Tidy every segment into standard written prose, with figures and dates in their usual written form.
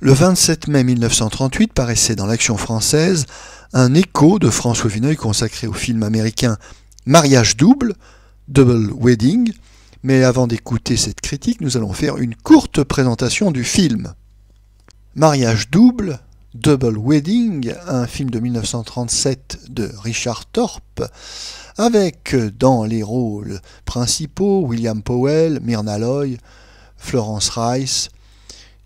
Le 27 mai 1938 paraissait dans l'Action française un écho de François Vineuil consacré au film américain Mariage double, Double Wedding, mais avant d'écouter cette critique, nous allons faire une courte présentation du film. Mariage double, Double Wedding, un film de 1937 de Richard Thorpe, avec dans les rôles principaux William Powell, Myrna Loy, Florence Rice,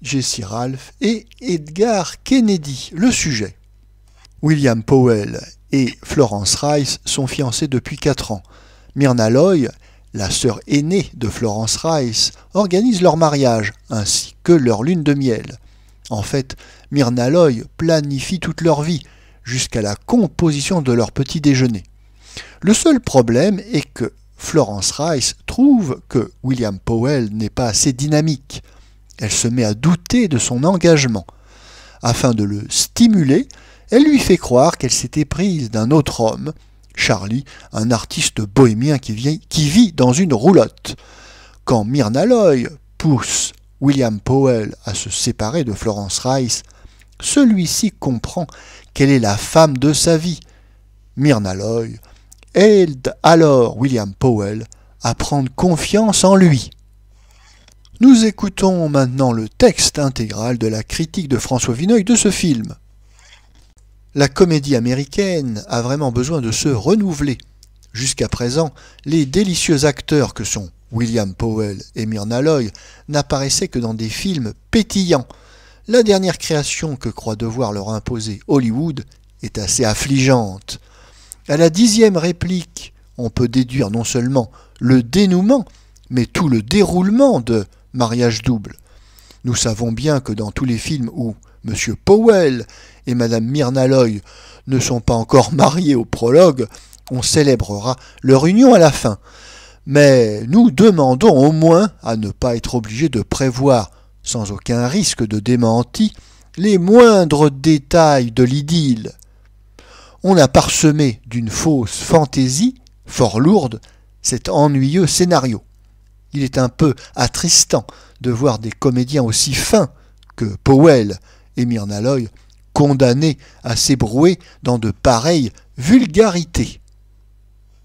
Jesse Ralph et Edgar Kennedy. Le sujet. William Powell et Florence Rice sont fiancés depuis 4 ans. Myrna Loy, la sœur aînée de Florence Rice, organise leur mariage ainsi que leur lune de miel. En fait, Myrna Loy planifie toute leur vie, jusqu'à la composition de leur petit déjeuner. Le seul problème est que Florence Rice trouve que William Powell n'est pas assez dynamique. Elle se met à douter de son engagement. Afin de le stimuler, elle lui fait croire qu'elle s'était prise d'un autre homme, Charlie, un artiste bohémien qui vit dans une roulotte. Quand Myrna Loy pousse William Powell à se séparer de Florence Rice, celui-ci comprend qu'elle est la femme de sa vie. Myrna Loy aide alors William Powell à prendre confiance en lui. Nous écoutons maintenant le texte intégral de la critique de François Vineuil de ce film. La comédie américaine a vraiment besoin de se renouveler. Jusqu'à présent, les délicieux acteurs que sont William Powell et Myrna Loy n'apparaissaient que dans des films pétillants. La dernière création que croit devoir leur imposer Hollywood est assez affligeante. À la 10e réplique, on peut déduire non seulement le dénouement, mais tout le déroulement de Mariage double. Nous savons bien que dans tous les films où M. Powell et Mme Myrna Loy ne sont pas encore mariés au prologue, on célébrera leur union à la fin. Mais nous demandons au moins à ne pas être obligés de prévoir, sans aucun risque de démenti, les moindres détails de l'idylle. On a parsemé d'une fausse fantaisie, fort lourde, cet ennuyeux scénario. Il est un peu attristant de voir des comédiens aussi fins que Powell et Myrna Loy condamnés à s'ébrouer dans de pareilles vulgarités.